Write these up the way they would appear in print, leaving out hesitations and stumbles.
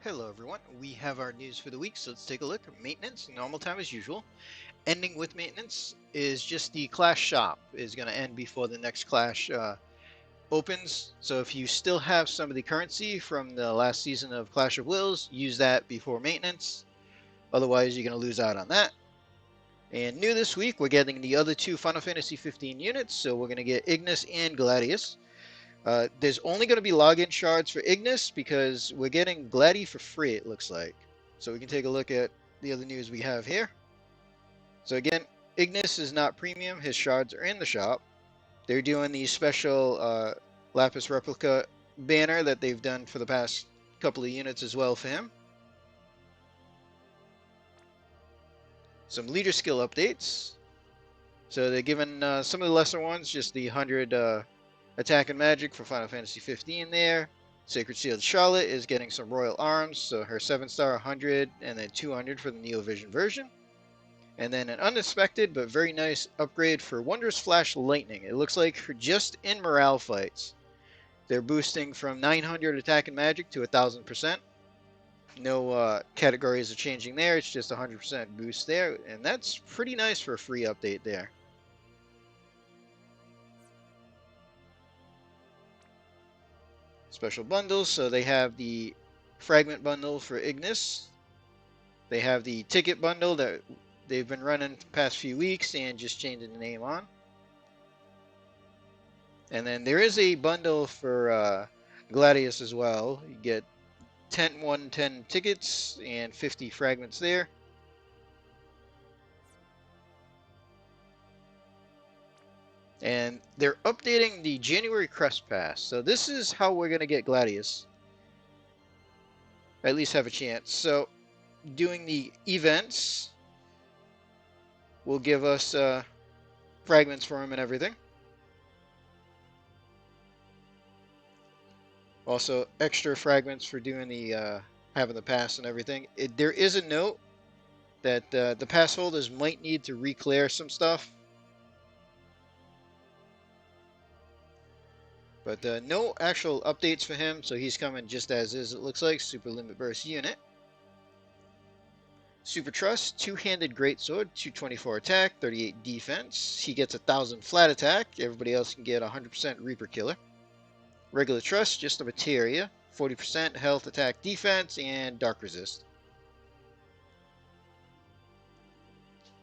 Hello everyone, we have our news for the week, so let's take a look. Maintenance, normal time as usual. Ending with maintenance is just the Clash shop is going to end before the next Clash opens. So if you still have some of the currency from the last season of Clash of Wills, use that before maintenance. Otherwise, you're going to lose out on that. And new this week, we're getting the other two Final Fantasy 15 units, so we're going to get Ignis and Gladiolus. There's only going to be login shards for Ignis because we're getting Gladi for free, it looks like. So we can take a look at the other news we have here. So again, Ignis is not premium. His shards are in the shop. They're doing the special Lapis Replica banner that they've done for the past couple of units as well for him. Some leader skill updates. So they're giving some of the lesser ones just the 100 attack and magic for Final Fantasy 15 there. Sacred Sealed Charlotte is getting some royal arms, so her 7-star 100 and then 200 for the Neo Vision version. And then an unexpected but very nice upgrade for Wondrous Flash Lightning. It looks like for just in morale fights, they're boosting from 900 attack and magic to 1000%. No categories are changing there, it's just 100% boost there, and that's pretty nice for a free update there. Special bundles, so they have the fragment bundle for Ignis. They have the ticket bundle that they've been running the past few weeks and just changing the name on. And then there is a bundle for Gladius as well. You get 10 tickets and 50 fragments there. And they're updating the January Crest Pass. So this is how we're going to get Gladius. At least have a chance. So doing the events will give us fragments for him and everything. Also, extra fragments for doing the having the pass and everything. There is a note that the pass holders might need to re-clear some stuff. But no actual updates for him, so he's coming just as is, it looks like. Super Limit Burst unit. Super Trust, two-handed greatsword, 224 attack, 38 defense. He gets 1000 flat attack. Everybody else can get 100% Reaper Killer. Regular Trust, just a materia, 40% health, attack, defense, and dark resist.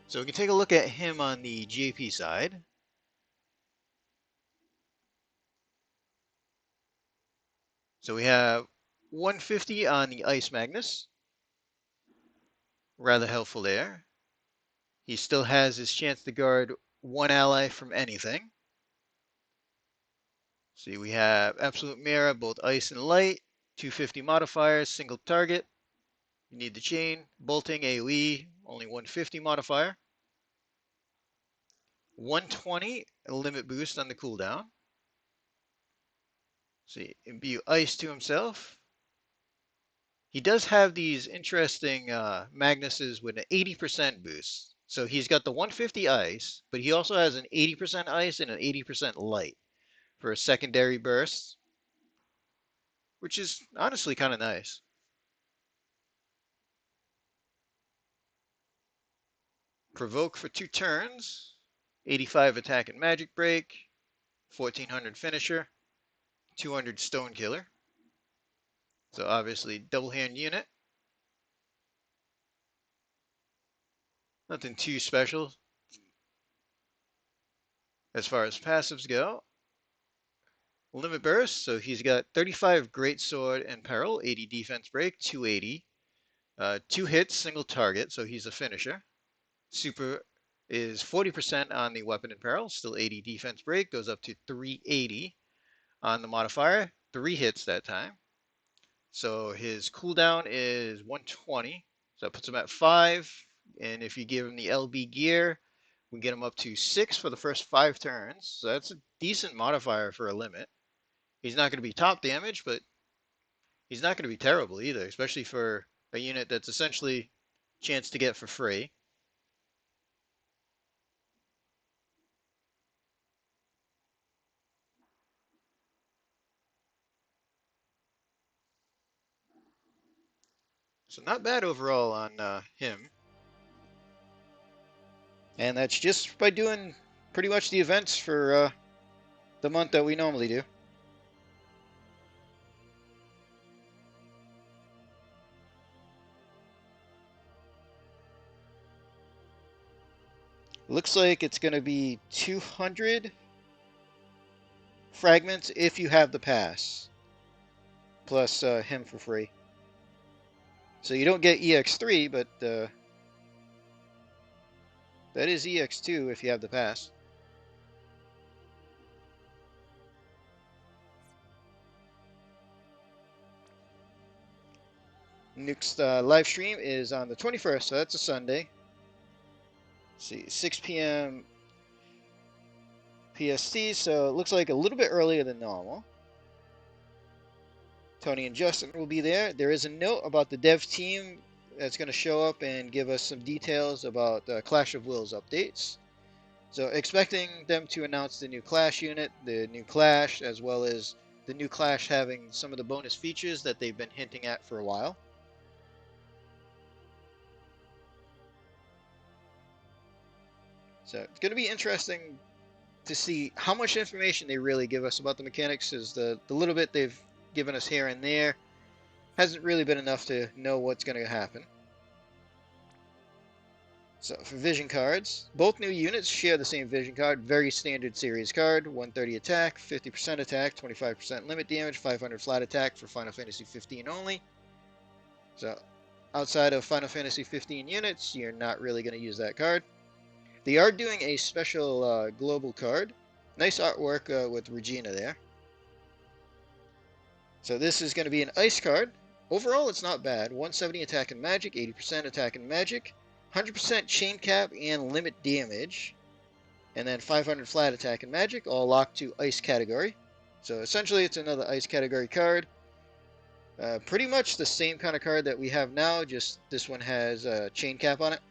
So we can take a look at him on the JP side. So we have 150 on the Ice Magnus. Rather helpful there. He still has his chance to guard one ally from anything. See, we have Absolute Mirror, both Ice and Light. 250 modifiers, single target. You need the chain. Bolting, AoE, only 150 modifier. 120 limit boost on the cooldown. See, imbue Ice to himself. He does have these interesting Magnuses with an 80% boost. So he's got the 150 Ice, but he also has an 80% Ice and an 80% Light for a secondary burst, which is honestly kind of nice. Provoke for 2 turns, 85 attack and magic break, 1400 finisher, 200 stone killer. So obviously double hand unit. Nothing too special as far as passives go. Limit burst, so he's got 35 greatsword and peril, 80 defense break, 280. 2 hits, single target, so he's a finisher. Super is 40% on the weapon and peril, still 80 defense break, goes up to 380 on the modifier, 3 hits that time. So his cooldown is 120, so that puts him at 5, and if you give him the LB gear, we get him up to 6 for the first 5 turns, so that's a decent modifier for a limit. He's not going to be top damage, but he's not going to be terrible either, especially for a unit that's essentially chance to get for free. So not bad overall on him. And that's just by doing pretty much the events for the month that we normally do. Looks like it's going to be 200 fragments if you have the pass, plus him for free. So you don't get EX3, but that is EX2 if you have the pass. Next live stream is on the 21st, so that's a Sunday. Let's see, 6 p.m. PST, so it looks like a little bit earlier than normal. Tony and Justin will be there. There is a note about the dev team that's going to show up and give us some details about Clash of Wills updates. So expecting them to announce the new Clash unit, the new Clash, as well as the new Clash having some of the bonus features that they've been hinting at for a while. So it's going to be interesting to see how much information they really give us about the mechanics, as the little bit they've given us here and there hasn't really been enough to know what's going to happen. So for vision cards, both new units share the same vision card, very standard series card, 130 attack, 50% attack, 25% limit damage, 500 flat attack for Final Fantasy 15 only. So outside of Final Fantasy 15 units, you're not really going to use that card. They are doing a special global card. Nice artwork with Regina there. So this is going to be an ice card. Overall, it's not bad. 170 attack and magic, 80% attack and magic, 100% chain cap and limit damage, and then 500 flat attack and magic, all locked to ice category. So essentially, it's another ice category card. Pretty much the same kind of card that we have now, just this one has a chain cap on it.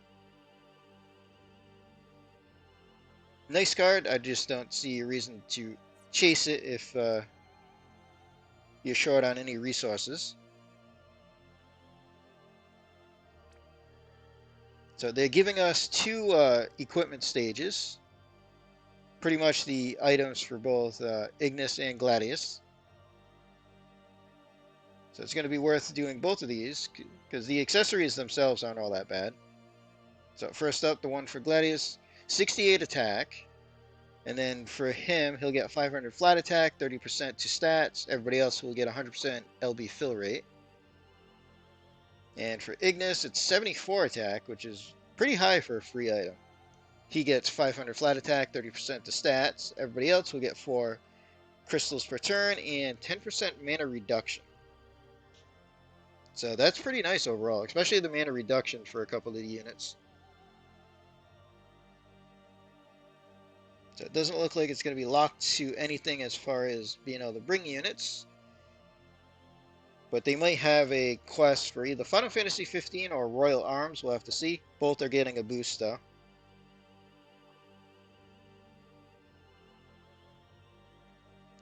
Nice card. I just don't see a reason to chase it if you're short on any resources. So they're giving us two equipment stages. Pretty much the items for both Ignis and Gladiolus. So it's going to be worth doing both of these, because the accessories themselves aren't all that bad. So first up, the one for Gladiolus, 68 attack. And then for him, he'll get 500 flat attack, 30% to stats. Everybody else will get 100% LB fill rate. And for Ignis, it's 74 attack, which is pretty high for a free item. He gets 500 flat attack, 30% to stats. Everybody else will get 4 crystals per turn and 10% mana reduction. So that's pretty nice overall, especially the mana reduction for a couple of the units. So it doesn't look like it's going to be locked to anything as far as being able to bring units. But they might have a quest for either Final Fantasy 15 or Royal Arms. We'll have to see. Both are getting a boost though.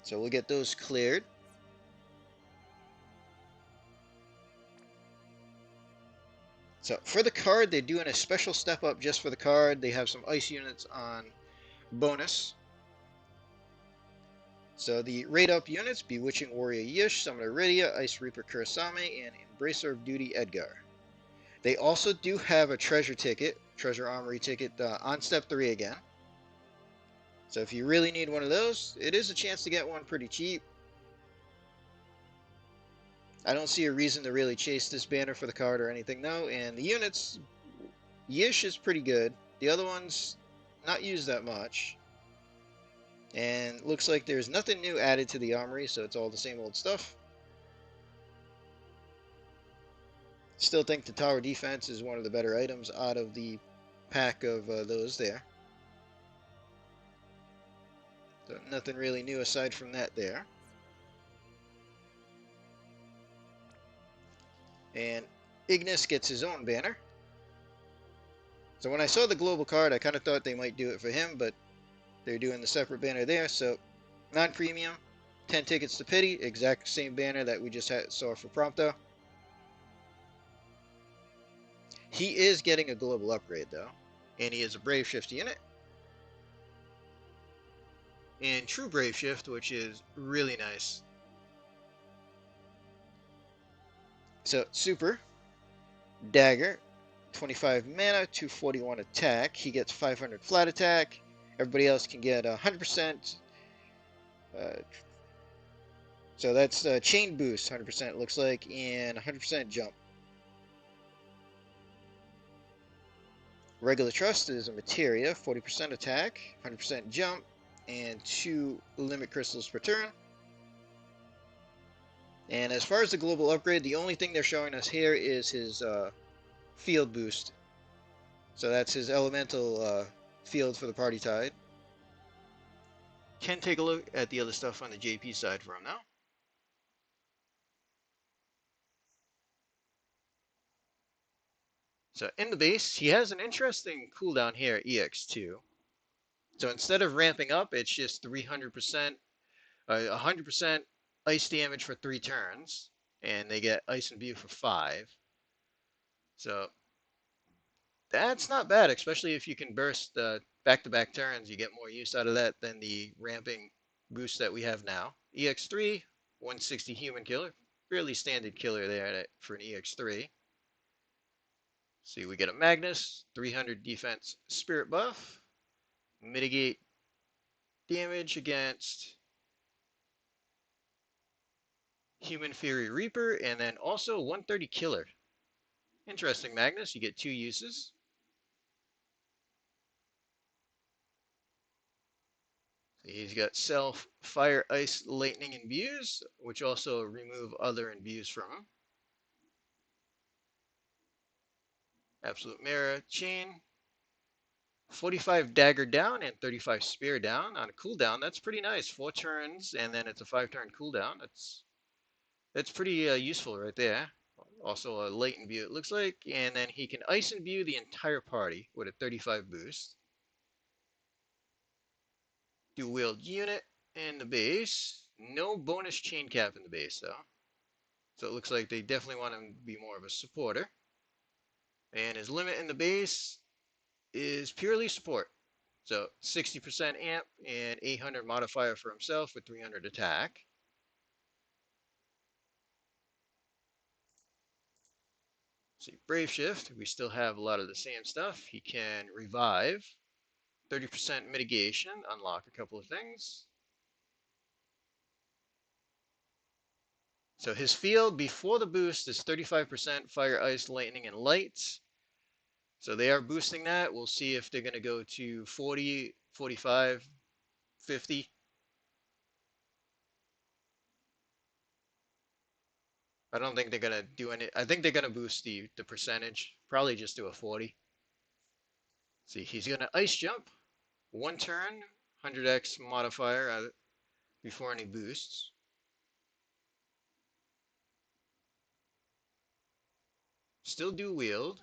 So we'll get those cleared. So for the card, they're doing a special step up just for the card. They have some ice units on bonus. So the rate up units, Bewitching Warrior Yish, Summoner Rydia, Ice Reaper Kurasame, and Embracer of Duty Edgar. They also do have a treasure ticket, treasure armory ticket on step 3 again. So if you really need one of those, it is a chance to get one pretty cheap. I don't see a reason to really chase this banner for the card or anything though, and the units, Yish is pretty good. The other ones, not used that much. And looks like there's nothing new added to the armory, so it's all the same old stuff. Still think the tower defense is one of the better items out of the pack of those there. So nothing really new aside from that there. And Ignis gets his own banner. So when I saw the global card, I kind of thought they might do it for him, but they're doing the separate banner there. So non-premium, 10 tickets to pity, exact same banner that we just saw for Prompto. He is getting a global upgrade though, and he is a Brave Shift unit. And True Brave Shift, which is really nice. So, Super, Dagger, 25 mana, 241 attack. He gets 500 flat attack. Everybody else can get 100%. So that's chain boost, 100% looks like, and 100% jump. Regular Trust is a Materia, 40% attack, 100% jump, and 2 limit crystals per turn. And as far as the global upgrade, the only thing they're showing us here is his field boost. So that's his elemental field for the Party Tide. Can take a look at the other stuff on the JP side for him now. So in the base, he has an interesting cooldown here, EX2. So instead of ramping up, it's just 300%, 100% ice damage for 3 turns, and they get Ice and View for 5. So that's not bad, especially if you can burst back-to-back turns. You get more use out of that than the ramping boost that we have now. EX3, 160 human killer. Fairly standard killer there for an EX3. See, we get a Magnus, 300 defense spirit buff. Mitigate damage against Human Fury Reaper, and then also 130 killer. Interesting Magnus, you get 2 uses. He's got Self, Fire, Ice, Lightning, imbues, which also remove other imbues from him. Absolute Mirror, Chain, 45 Dagger down and 35 Spear down on a cooldown. That's pretty nice. 4 turns, and then it's a 5-turn cooldown. That's pretty useful right there. Also a light imbue, it looks like, and then he can ice imbue the entire party with a 35 boost. Dual wield unit in the base. No bonus chain cap in the base though. So it looks like they definitely want him to be more of a supporter. And his limit in the base is purely support. So 60% amp and 800 modifier for himself with 300 attack. See, Brave Shift, we still have a lot of the same stuff. He can revive, 30% mitigation, unlock a couple of things. So his field before the boost is 35% fire, ice, lightning, and light. So they are boosting that. We'll see if they're going to go to 40, 45, 50. I don't think they're going to do any. I think they're going to boost the percentage. Probably just do a 40. See, he's going to ice jump. 1 turn, 100x modifier before any boosts. Still do wield.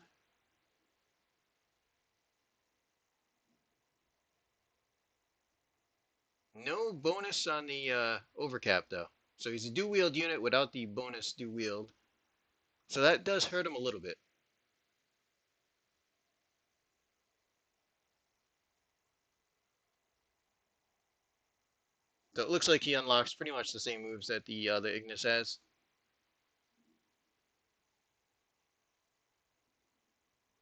No bonus on the overcap though. So he's a do wield unit without the bonus do wield. So that does hurt him a little bit. So it looks like he unlocks pretty much the same moves that the Ignis has.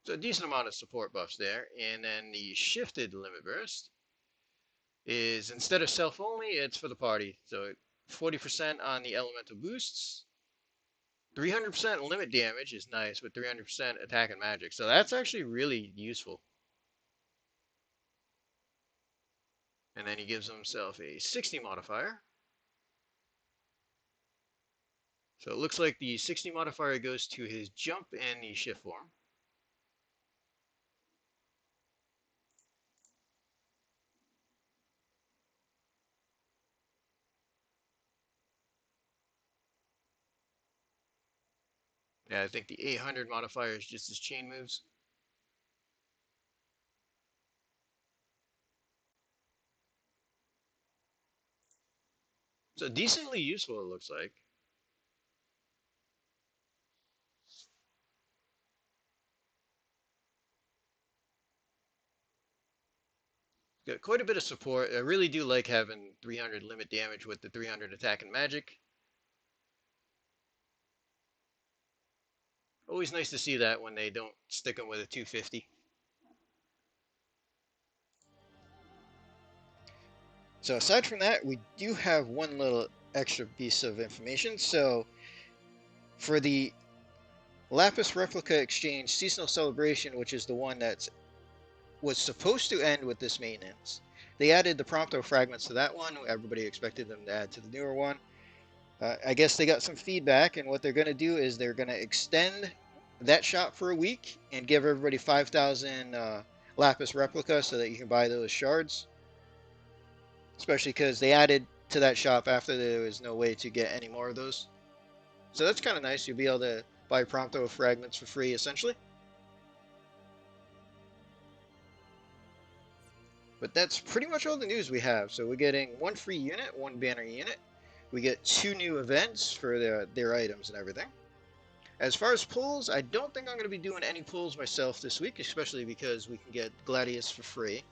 So a decent amount of support buffs there. And then the shifted limit burst is instead of self only, it's for the party. So 40% on the elemental boosts. 300% limit damage is nice with 300% attack and magic. So that's actually really useful. And then he gives himself a 60 modifier. So it looks like the 60 modifier goes to his jump and the shift form. Yeah, I think the 800 modifier is just his chain moves. So decently useful it looks like. Got quite a bit of support. I really do like having 300 limit damage with the 300 attack and magic. Always nice to see that when they don't stick them with a 250. So aside from that, we do have one little extra piece of information. So for the Lapis Replica Exchange Seasonal Celebration, which is the one that was supposed to end with this maintenance, they added the Prompto fragments to that one. Everybody expected them to add to the newer one. I guess they got some feedback, and what they're going to do is they're going to extend that shop for a week and give everybody 5,000 Lapis Replica so that you can buy those shards. Especially because they added to that shop after there was no way to get any more of those. So that's kind of nice. You'll be able to buy Prompto fragments for free, essentially. But that's pretty much all the news we have. So we're getting one free unit, one banner unit. We get 2 new events for their items and everything. As far as pulls, I don't think I'm going to be doing any pulls myself this week, especially because we can get Gladiolus for free.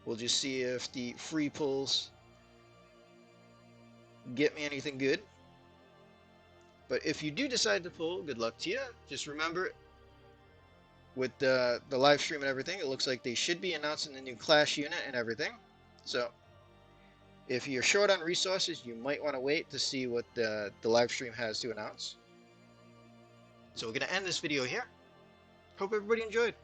We'll just see if the free pulls get me anything good. But if you do decide to pull, good luck to you. Just remember, with the live stream and everything, it looks like they should be announcing the new Clash unit and everything. So if you're short on resources, you might want to wait to see what the live stream has to announce. So we're going to end this video here. Hope everybody enjoyed.